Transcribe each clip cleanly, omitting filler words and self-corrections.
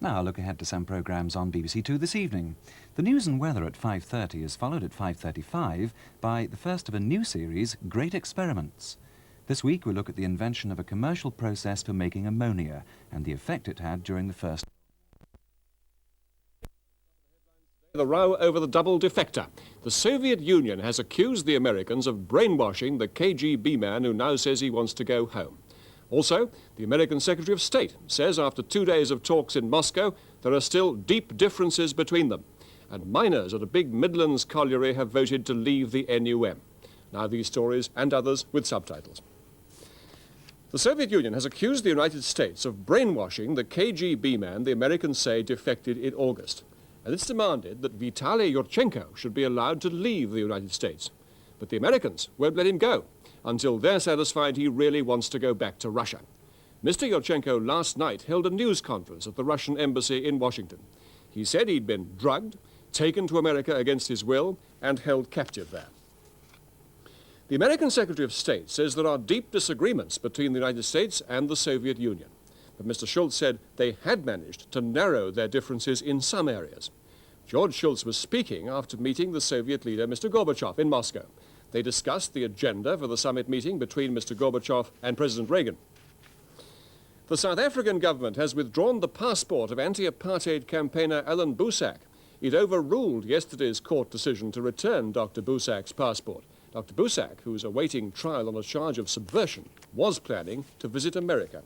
Now a look ahead to some programmes on BBC2 this evening. The news and weather at 5:30 is followed at 5:35 by the first of a new series, Great Experiments. This week we look at the invention of a commercial process for making ammonia and the effect it had during the First. The row over the double defector. The Soviet Union has accused the Americans of brainwashing the KGB man who now says he wants to go home. Also, the American Secretary of State says after 2 days of talks in Moscow, there are still deep differences between them. And miners at a big Midlands colliery have voted to leave the NUM. Now these stories and others with subtitles. The Soviet Union has accused the United States of brainwashing the KGB man the Americans say defected in August. And it's demanded that Vitaly Yurchenko should be allowed to leave the United States. But the Americans won't let him go until they're satisfied he really wants to go back to Russia. Mr. Yurchenko last night held a news conference at the Russian embassy in Washington. He said he'd been drugged, taken to America against his will, and held captive there. The American Secretary of State says there are deep disagreements between the United States and the Soviet Union. But Mr. Schultz said they had managed to narrow their differences in some areas. George Shultz was speaking after meeting the Soviet leader, Mr. Gorbachev, in Moscow. They discussed the agenda for the summit meeting between Mr. Gorbachev and President Reagan. The South African government has withdrawn the passport of anti-apartheid campaigner Alan Boesak. It overruled yesterday's court decision to return Dr. Boesak's passport. Dr. Boesak, who is awaiting trial on a charge of subversion, was planning to visit America.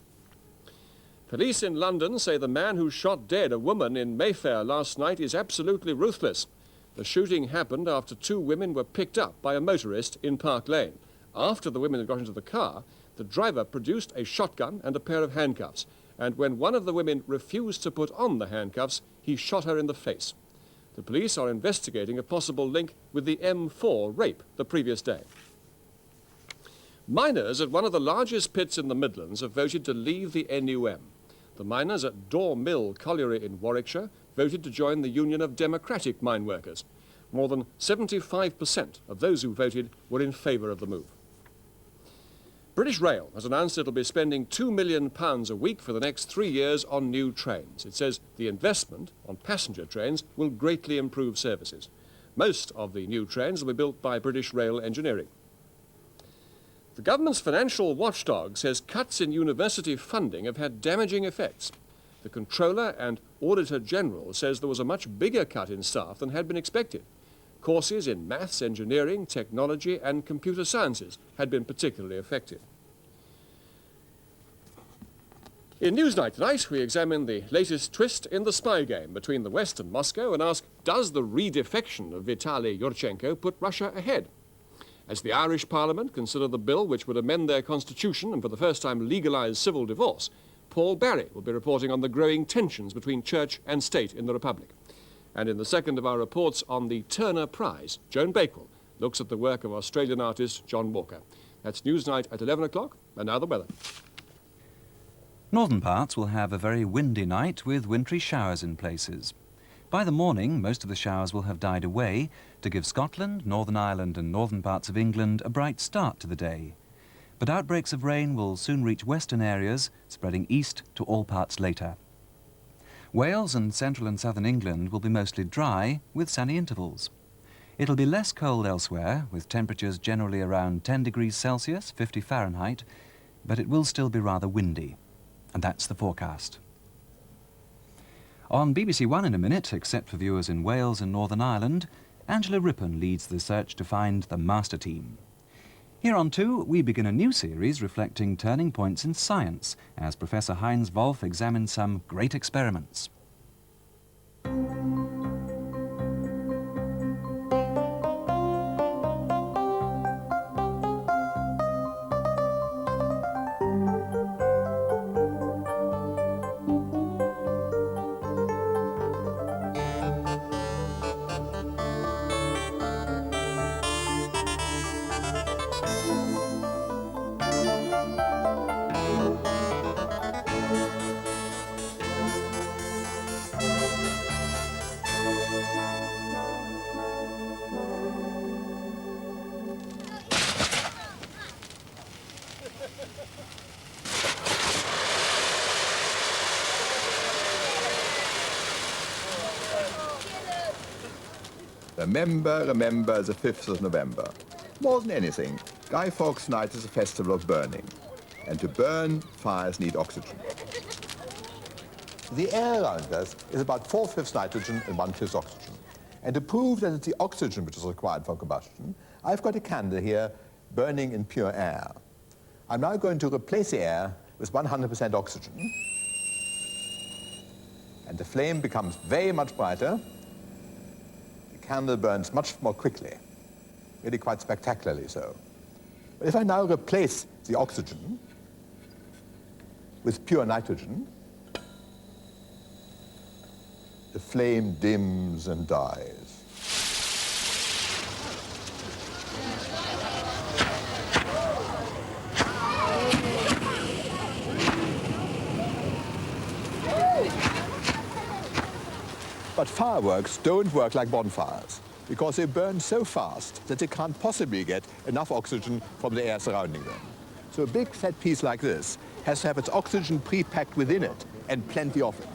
Police in London say the man who shot dead a woman in Mayfair last night is absolutely ruthless. The shooting happened after 2 women were picked up by a motorist in Park Lane. After the women had got into the car, the driver produced a shotgun and a pair of handcuffs. And when one of the women refused to put on the handcuffs, he shot her in the face. The police are investigating a possible link with the M4 rape the previous day. Miners at one of the largest pits in the Midlands have voted to leave the NUM. The miners at Daw Mill Colliery in Warwickshire voted to join the Union of Democratic Mine Workers. More than 75% of those who voted were in favour of the move. British Rail has announced it will be spending £2 million a week for the next 3 years on new trains. It says the investment on passenger trains will greatly improve services. Most of the new trains will be built by British Rail Engineering. The government's financial watchdog says cuts in university funding have had damaging effects. The Controller and Auditor General says there was a much bigger cut in staff than had been expected. Courses in maths, engineering, technology and computer sciences had been particularly affected. In Newsnight tonight, we examine the latest twist in the spy game between the West and Moscow and ask, does the redefection of Vitaly Yurchenko put Russia ahead? As the Irish Parliament consider the bill which would amend their constitution and for the first time legalise civil divorce, Paul Barry will be reporting on the growing tensions between church and state in the Republic. And in the second of our reports on the Turner Prize, Joan Bakewell looks at the work of Australian artist John Walker. That's Newsnight at 11 o'clock, and now the weather. Northern parts will have a very windy night with wintry showers in places. By the morning, most of the showers will have died away to give Scotland, Northern Ireland and northern parts of England a bright start to the day. But outbreaks of rain will soon reach western areas, spreading east to all parts later. Wales and central and southern England will be mostly dry, with sunny intervals. It'll be less cold elsewhere, with temperatures generally around 10 degrees Celsius, 50 Fahrenheit, but it will still be rather windy. And that's the forecast. On BBC1 in a minute, except for viewers in Wales and Northern Ireland, Angela Rippon leads the search to find the master team. Here on 2, we begin a new series reflecting turning points in science as Professor Heinz Wolf examines some great experiments. Remember, remember the 5th of November. More than anything, Guy Fawkes Night is a festival of burning. And to burn, fires need oxygen. The air around us is about 4/5 nitrogen and 1/5 oxygen. And to prove that it's the oxygen which is required for combustion, I've got a candle here burning in pure air. I'm now going to replace the air with 100% oxygen. And the flame becomes very much brighter. The candle burns much more quickly, really quite spectacularly so. But if I now replace the oxygen with pure nitrogen, the flame dims and dies. But fireworks don't work like bonfires, because they burn so fast that they can't possibly get enough oxygen from the air surrounding them. So a big fat piece like this has to have its oxygen pre-packed within it and plenty of it.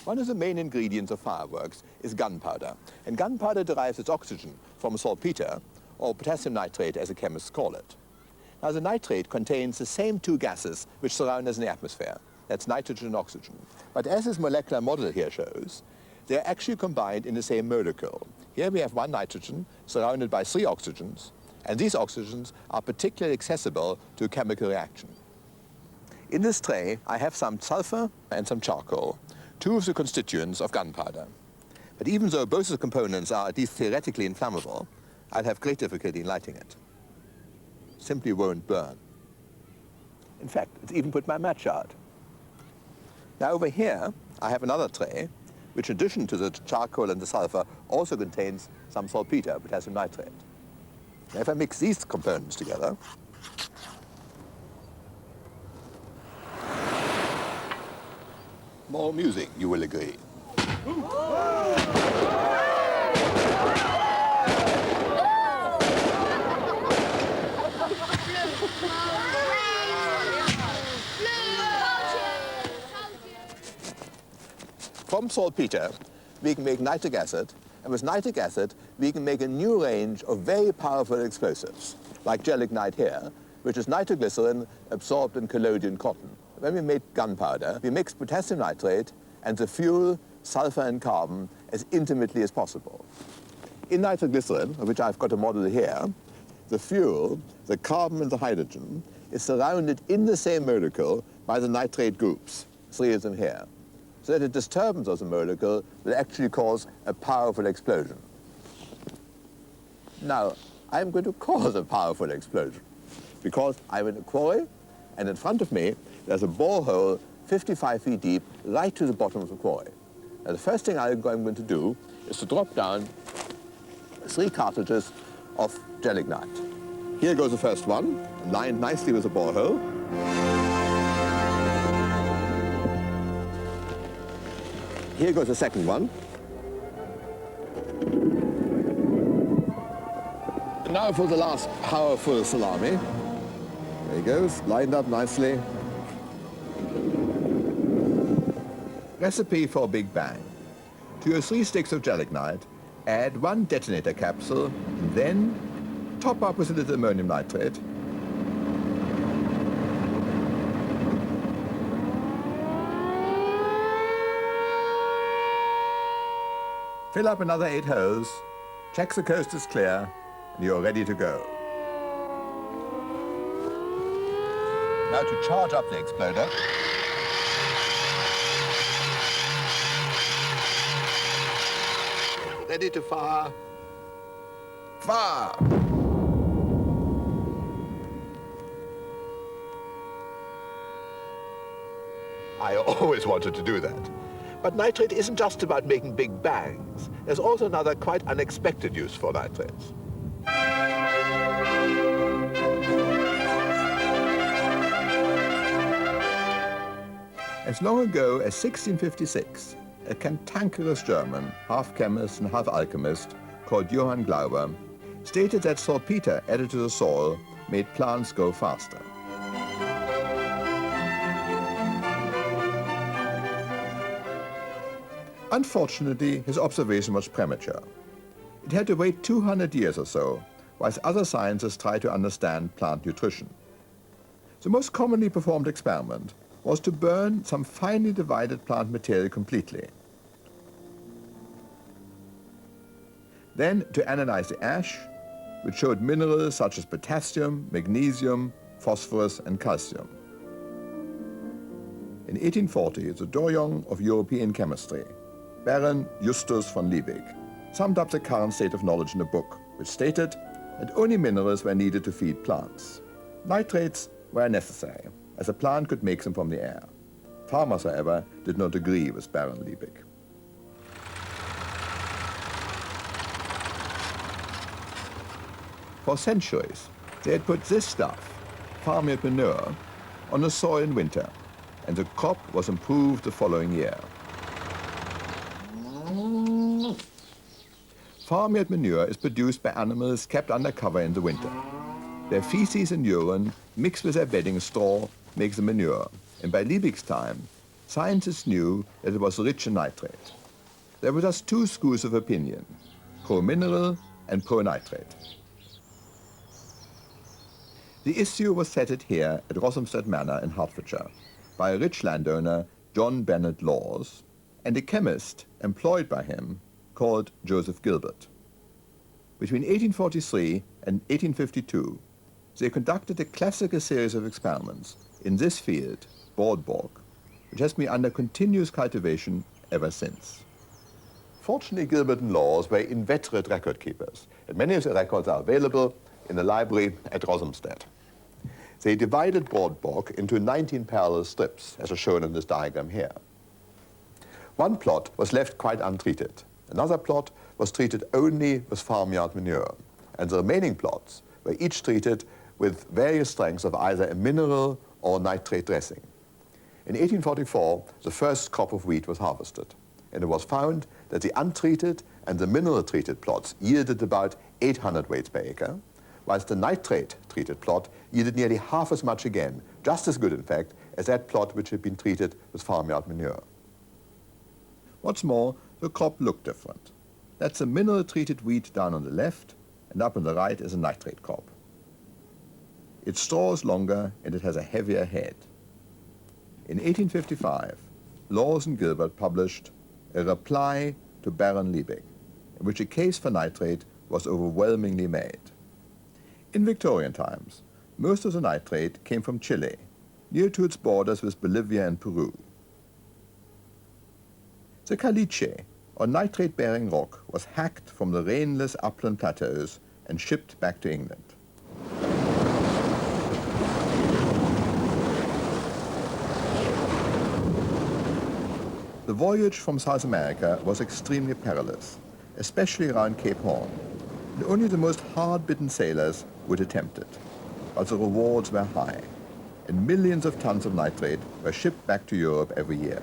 One of the main ingredients of fireworks is gunpowder, and gunpowder derives its oxygen from saltpeter, or potassium nitrate as the chemists call it. Now the nitrate contains the same two gases which surround us in the atmosphere. That's nitrogen and oxygen. But as this molecular model here shows, they're actually combined in the same molecule. Here we have one nitrogen surrounded by 3 oxygens, and these oxygens are particularly accessible to a chemical reaction. In this tray I have some sulfur and some charcoal, 2 of the constituents of gunpowder. But even though both of the components are at least theoretically inflammable, I'll have great difficulty in lighting it. Simply won't burn. In fact, it's even put my match out. Now over here, I have another tray, which in addition to the charcoal and the sulfur, also contains some saltpeter, potassium nitrate. Now if I mix these components together, more music, you will agree. From saltpeter, we can make nitric acid, and with nitric acid, we can make a new range of very powerful explosives, like gelignite here, which is nitroglycerin absorbed in collodion cotton. When we make gunpowder, we mix potassium nitrate and the fuel, sulfur and carbon, as intimately as possible. In nitroglycerin, of which I've got a model here, the fuel, the carbon and the hydrogen, is surrounded in the same molecule by the nitrate groups, 3 of them here, so that a disturbance of the molecule will actually cause a powerful explosion. Now, I'm going to cause a powerful explosion because I'm in a quarry, and in front of me there's a borehole 55 feet deep right to the bottom of the quarry. Now, the first thing I'm going to do is to drop down 3 cartridges of gelignite. Here goes the first one, lined nicely with the borehole. Here goes the second one. And now for the last powerful salami. There he goes, lined up nicely. Recipe for a Big Bang. To your 3 sticks of gelignite, add 1 detonator capsule, and then top up with a little ammonium nitrate. Fill up another 8 holes, check the coast is clear, and you're ready to go. Now to charge up the exploder. Ready to fire. Fire! I always wanted to do that. But nitrate isn't just about making big bangs. There's also another quite unexpected use for nitrates. As long ago as 1656, a cantankerous German, half chemist and half alchemist, called Johann Glauber, stated that saltpeter added to the soil made plants grow faster. Unfortunately, his observation was premature. It had to wait 200 years or so, whilst other scientists tried to understand plant nutrition. The most commonly performed experiment was to burn some finely divided plant material completely. Then to analyze the ash, which showed minerals such as potassium, magnesium, phosphorus and calcium. In 1840, the doyen of European chemistry, Baron Justus von Liebig, summed up the current state of knowledge in a book, which stated that only minerals were needed to feed plants. Nitrates were necessary, as a plant could make them from the air. Farmers, however, did not agree with Baron Liebig. For centuries, they had put this stuff, farmyard manure, on the soil in winter, and the crop was improved the following year. Farmyard manure is produced by animals kept under cover in the winter. Their feces and urine, mixed with their bedding straw, makes the manure, and by Liebig's time, scientists knew that it was rich in nitrate. There were just two schools of opinion, pro-mineral and pro-nitrate. The issue was settled here at Rothamsted Manor in Hertfordshire by a rich landowner, John Bennett Laws, and a chemist employed by him called Joseph Gilbert. Between 1843 and 1852, they conducted a classical series of experiments in this field, boardbog, which has been under continuous cultivation ever since. Fortunately, Gilbert and Laws were inveterate record keepers, and many of the records are available in the library at Rothamsted. They divided boardbog into 19 parallel strips, as is shown in this diagram here. One plot was left quite untreated. Another plot was treated only with farmyard manure, and the remaining plots were each treated with various strengths of either a mineral or nitrate dressing. In 1844, the first crop of wheat was harvested, and it was found that the untreated and the mineral-treated plots yielded about 800 weights per acre, whilst the nitrate-treated plot yielded nearly half as much again, just as good, in fact, as that plot which had been treated with farmyard manure. What's more, the crop looked different. That's a mineral-treated wheat down on the left, and up on the right is a nitrate crop. Its straw is longer and it has a heavier head. In 1855, Laws and Gilbert published a reply to Baron Liebig, in which a case for nitrate was overwhelmingly made. In Victorian times, most of the nitrate came from Chile, near to its borders with Bolivia and Peru. The caliche, or nitrate-bearing rock, was hacked from the rainless upland plateaus and shipped back to England. The voyage from South America was extremely perilous, especially around Cape Horn, and only the most hard-bitten sailors would attempt it. But the rewards were high, and millions of tons of nitrate were shipped back to Europe every year.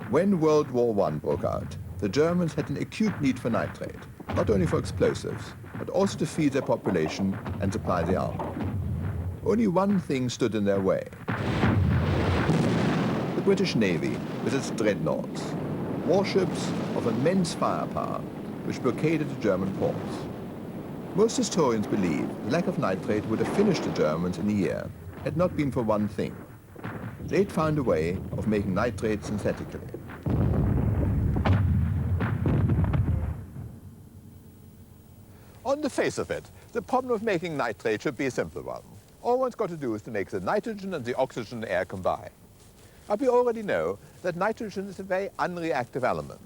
When World War I broke out, the Germans had an acute need for nitrate, not only for explosives, but also to feed their population and supply the army. Only one thing stood in their way: the British Navy with its dreadnoughts, warships of immense firepower which blockaded the German ports. Most historians believe the lack of nitrate would have finished the Germans in a year had not been for one thing. They'd found a way of making nitrate synthetically. On the face of it, the problem of making nitrate should be a simple one. All one's got to do is to make the nitrogen and the oxygen in the air combine. But we already know that nitrogen is a very unreactive element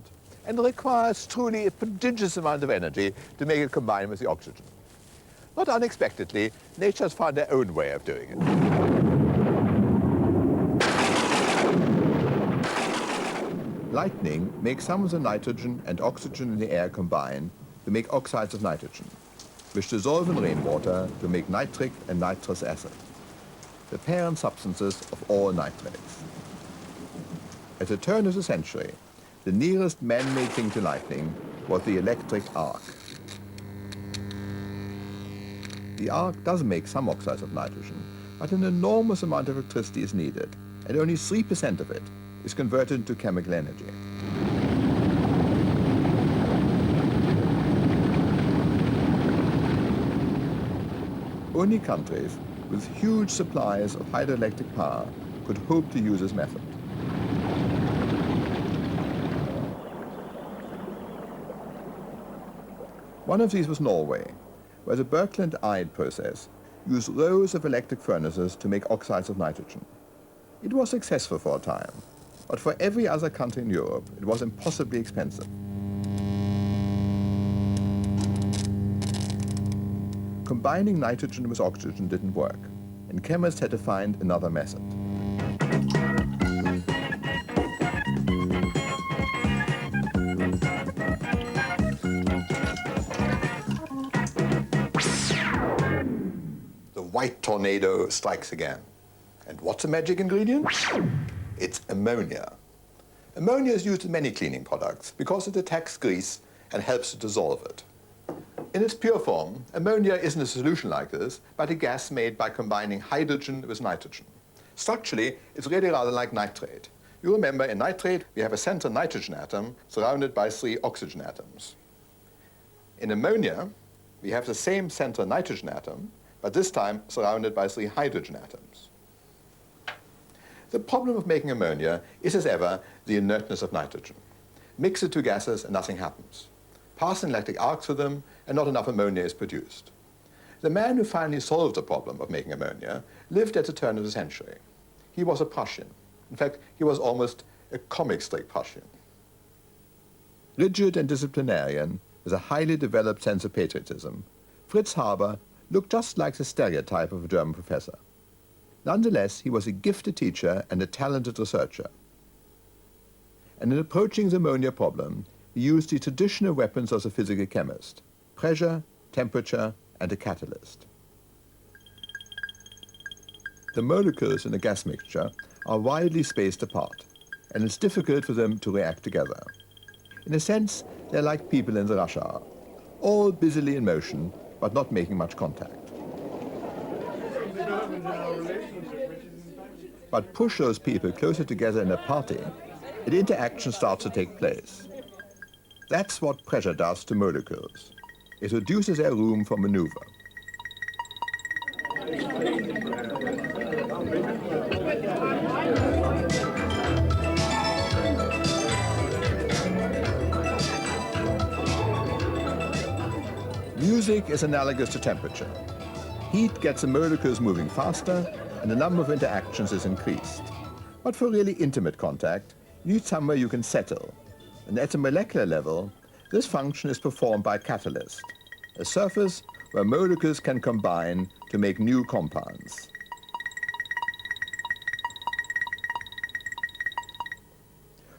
and requires truly a prodigious amount of energy to make it combine with the oxygen. Not unexpectedly, nature's found their own way of doing it. Lightning makes some of the nitrogen and oxygen in the air combine to make oxides of nitrogen, which dissolve in rainwater to make nitric and nitrous acid, the parent substances of all nitrates. At the turn of the century, the nearest man-made thing to lightning was the electric arc. The arc does make some oxides of nitrogen, but an enormous amount of electricity is needed, and only 3% of it is converted into chemical energy. Only countries with huge supplies of hydroelectric power could hope to use this method. One of these was Norway, where the Birkeland-Ide process used rows of electric furnaces to make oxides of nitrogen. It was successful for a time, but for every other country in Europe, it was impossibly expensive. Combining nitrogen with oxygen didn't work, and chemists had to find another method. The white tornado strikes again. And what's the magic ingredient? It's ammonia. Ammonia is used in many cleaning products because it attacks grease and helps to dissolve it. In its pure form, ammonia isn't a solution like this, but a gas made by combining hydrogen with nitrogen. Structurally, it's really rather like nitrate. You remember, in nitrate, we have a center nitrogen atom surrounded by 3 oxygen atoms. In ammonia, we have the same center nitrogen atom, but this time surrounded by 3 hydrogen atoms. The problem of making ammonia is, as ever, the inertness of nitrogen. Mix the 2 gases and nothing happens. Pass an electric arc through them and not enough ammonia is produced. The man who finally solved the problem of making ammonia lived at the turn of the century. He was a Prussian. In fact, he was almost a comic strip Prussian. Rigid and disciplinarian, with a highly developed sense of patriotism, Fritz Haber looked just like the stereotype of a German professor. Nonetheless, he was a gifted teacher and a talented researcher. And in approaching the ammonia problem, he used the traditional weapons of the physical chemist: pressure, temperature, and a catalyst. The molecules in a gas mixture are widely spaced apart, and it's difficult for them to react together. In a sense, they're like people in the rush hour, all busily in motion, but not making much contact. But push those people closer together in a party, and interaction starts to take place. That's what pressure does to molecules. It reduces their room for maneuver. Music is analogous to temperature. Heat gets the molecules moving faster, and the number of interactions is increased. But for really intimate contact, you need somewhere you can settle. And at a molecular level, this function is performed by a catalyst, a surface where molecules can combine to make new compounds.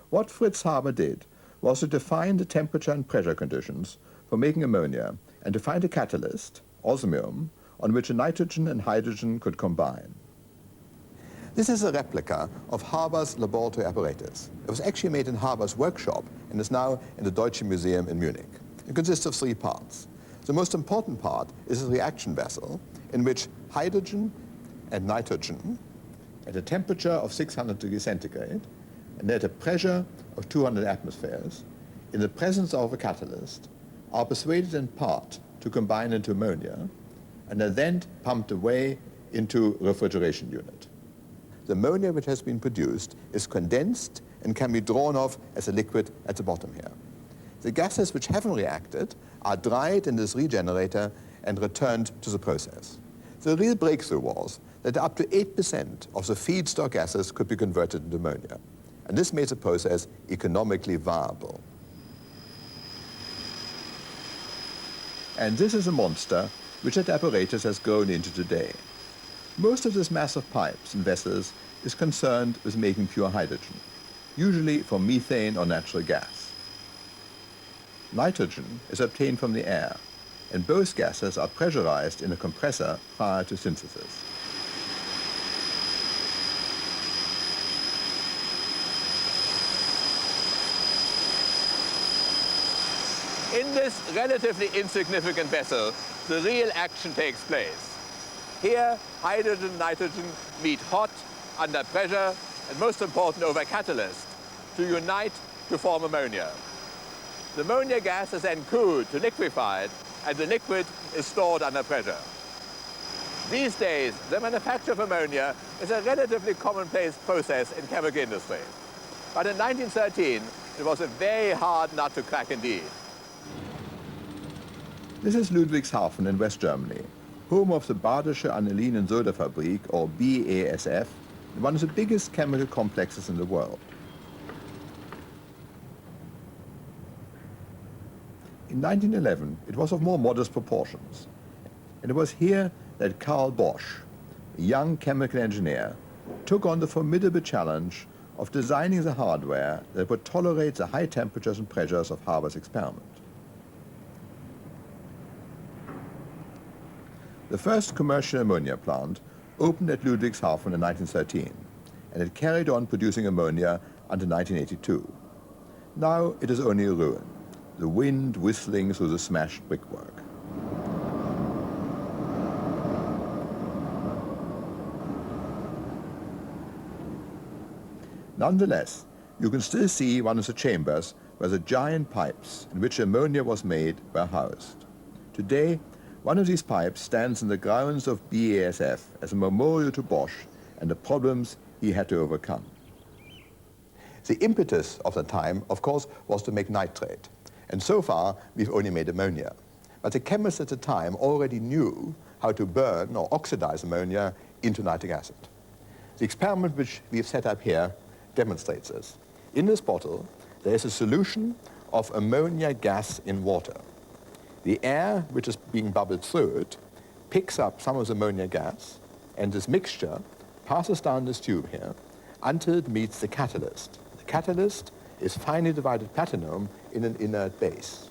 What Fritz Haber did was to define the temperature and pressure conditions for making ammonia and to find a catalyst, osmium, on which a nitrogen and hydrogen could combine. This is a replica of Haber's laboratory apparatus. It was actually made in Haber's workshop and is now in the Deutsche Museum in Munich. It consists of 3 parts. The most important part is a reaction vessel in which hydrogen and nitrogen at a temperature of 600 degrees centigrade and at a pressure of 200 atmospheres, in the presence of a catalyst, are persuaded in part to combine into ammonia and are then pumped away into a refrigeration unit. The ammonia which has been produced is condensed and can be drawn off as a liquid at the bottom here. The gases which haven't reacted are dried in this regenerator and returned to the process. The real breakthrough was that up to 8% of the feedstock gases could be converted into ammonia. And this made the process economically viable. And this is a monster which that apparatus has grown into today. Most of this mass of pipes and vessels is concerned with making pure hydrogen, usually from methane or natural gas. Nitrogen is obtained from the air, and both gases are pressurized in a compressor prior to synthesis. In this relatively insignificant vessel, the real action takes place. Here, hydrogen and nitrogen meet hot, under pressure, and most important, over catalyst, to unite to form ammonia. The ammonia gas is then cooled to liquefied, and the liquid is stored under pressure. These days, the manufacture of ammonia is a relatively commonplace process in chemical industry. But in 1913, it was a very hard nut to crack indeed. This is Ludwigshafen in West Germany, home of the Badische Anilin- und Soda-Fabrik, or BASF, one of the biggest chemical complexes in the world. In 1911, it was of more modest proportions, and it was here that Karl Bosch, a young chemical engineer, took on the formidable challenge of designing the hardware that would tolerate the high temperatures and pressures of Haber's experiment. The first commercial ammonia plant opened at Ludwigshafen in 1913, and it carried on producing ammonia until 1982. Now it is only a ruin, the wind whistling through the smashed brickwork. Nonetheless, you can still see one of the chambers where the giant pipes in which ammonia was made were housed. Today, one of these pipes stands in the grounds of BASF as a memorial to Bosch and the problems he had to overcome. The impetus of the time, of course, was to make nitrate. And so far, we've only made ammonia. But the chemists at the time already knew how to burn or oxidize ammonia into nitric acid. The experiment which we've set up here demonstrates this. In this bottle, there is a solution of ammonia gas in water. The air which is being bubbled through it picks up some of the ammonia gas, and this mixture passes down this tube here until it meets the catalyst. The catalyst is finely divided platinum in an inert base.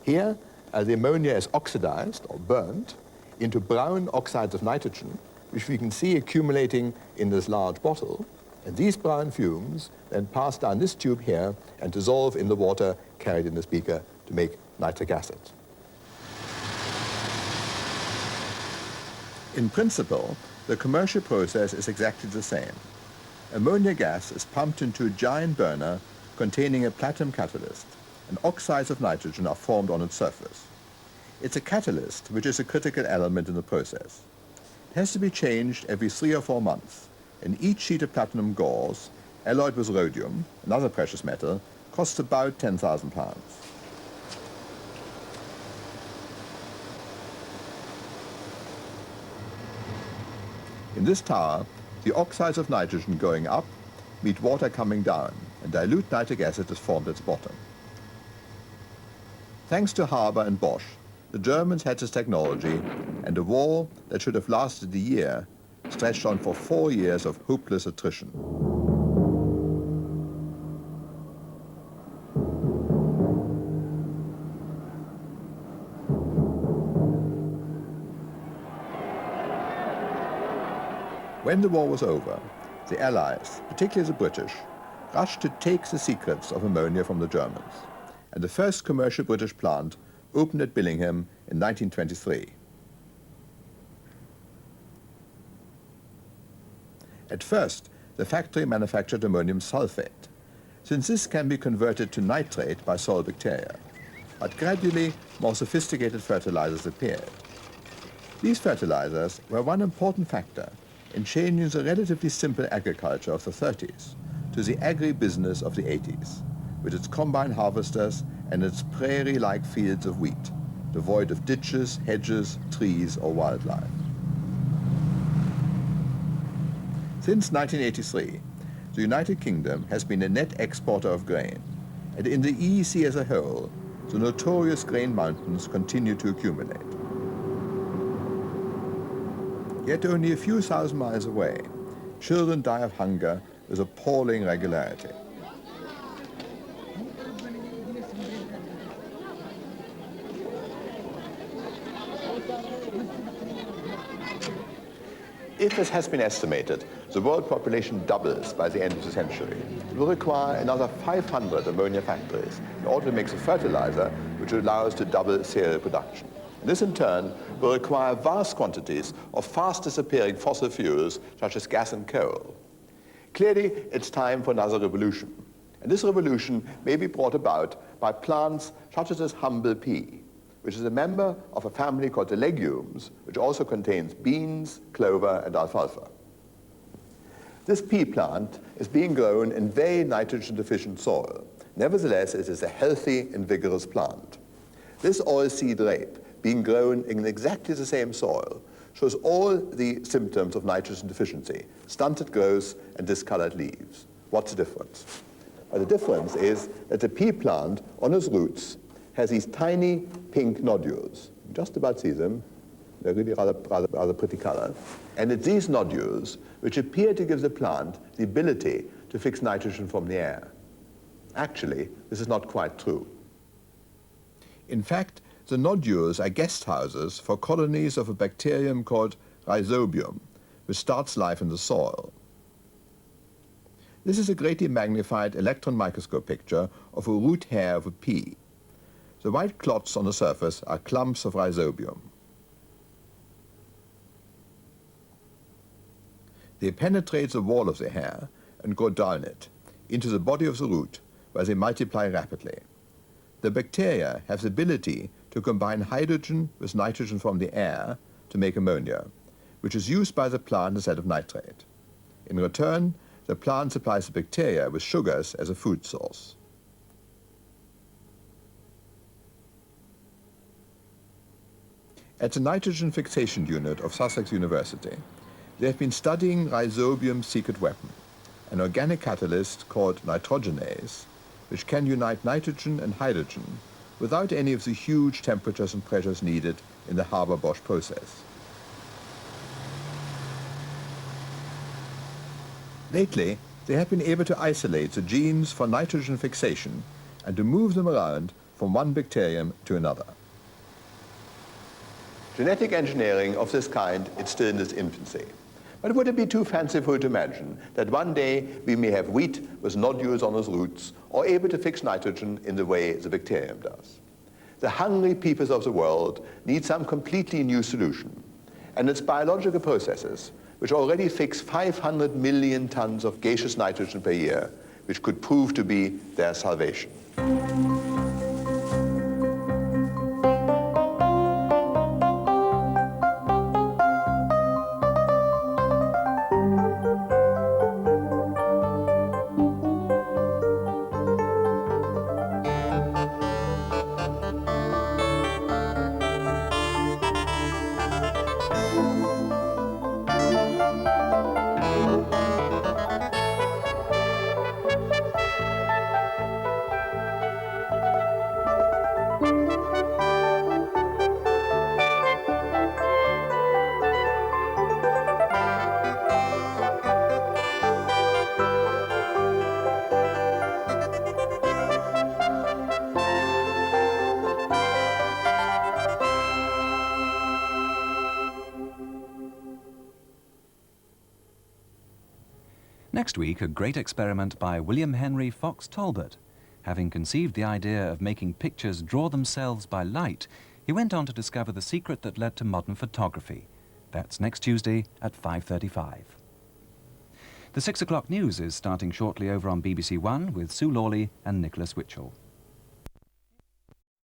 Here, the ammonia is oxidized or burnt into brown oxides of nitrogen, which we can see accumulating in this large bottle. And these brown fumes then pass down this tube here and dissolve in the water carried in this beaker to make nitric acid. In principle, the commercial process is exactly the same. Ammonia gas is pumped into a giant burner containing a platinum catalyst, and oxides of nitrogen are formed on its surface. It's a catalyst which is a critical element in the process. It has to be changed every 3 or 4 months, and each sheet of platinum gauze, alloyed with rhodium, another precious metal, costs about £10,000. In this tower, the oxides of nitrogen going up meet water coming down, and dilute nitric acid is formed at the bottom. Thanks to Haber and Bosch, the Germans had this technology, and a war that should have lasted a year stretched on for 4 years of hopeless attrition. When the war was over, the Allies, particularly the British, rushed to take the secrets of ammonia from the Germans, and the first commercial British plant opened at Billingham in 1923. At first, the factory manufactured ammonium sulfate, since this can be converted to nitrate by soil bacteria. But gradually, more sophisticated fertilizers appeared. These fertilizers were one important factor in changing the relatively simple agriculture of the 30s to the agri-business of the 80s, with its combine harvesters and its prairie-like fields of wheat, devoid of ditches, hedges, trees, or wildlife. Since 1983, the United Kingdom has been a net exporter of grain, and in the EEC as a whole, the notorious grain mountains continue to accumulate. Yet only a few thousand miles away, children die of hunger with appalling regularity. If, as has been estimated, the world population doubles by the end of the century, it will require another 500 ammonia factories in order to make the fertilizer which will allow us to double cereal production. And this, in turn, will require vast quantities of fast-disappearing fossil fuels, such as gas and coal. Clearly, it's time for another revolution. And this revolution may be brought about by plants such as this humble pea, which is a member of a family called the legumes, which also contains beans, clover, and alfalfa. This pea plant is being grown in very nitrogen-deficient soil. Nevertheless, it is a healthy and vigorous plant. This oilseed rape, being grown in exactly the same soil, shows all the symptoms of nitrogen deficiency: stunted growth and discolored leaves. What's the difference? Well, the difference is that the pea plant, on its roots, has these tiny pink nodules. You just about see them. They're really rather pretty color. And it's these nodules which appear to give the plant the ability to fix nitrogen from the air. Actually, this is not quite true. In fact, the nodules are guest houses for colonies of a bacterium called Rhizobium, which starts life in the soil. This is a greatly magnified electron microscope picture of a root hair of a pea. The white clots on the surface are clumps of Rhizobium. They penetrate the wall of the hair and go down it, into the body of the root, where they multiply rapidly. The bacteria have the ability to combine hydrogen with nitrogen from the air to make ammonia, which is used by the plant instead of nitrate. In return, the plant supplies the bacteria with sugars as a food source. At the Nitrogen Fixation Unit of Sussex University, they have been studying Rhizobium's secret weapon, an organic catalyst called nitrogenase, which can unite nitrogen and hydrogen without any of the huge temperatures and pressures needed in the Haber-Bosch process. Lately, they have been able to isolate the genes for nitrogen fixation and to move them around from one bacterium to another. Genetic engineering of this kind is still in its infancy. But would it be too fanciful to imagine that one day we may have wheat with nodules on its roots, or able to fix nitrogen in the way the bacterium does? The hungry peoples of the world need some completely new solution. And it's biological processes which already fix 500 million tons of gaseous nitrogen per year, which could prove to be their salvation. Next week, a great experiment by William Henry Fox Talbot. Having conceived the idea of making pictures draw themselves by light, he went on to discover the secret that led to modern photography. That's next Tuesday at 5:35. The 6 o'clock news is starting shortly over on BBC One with Sue Lawley and Nicholas Witchell.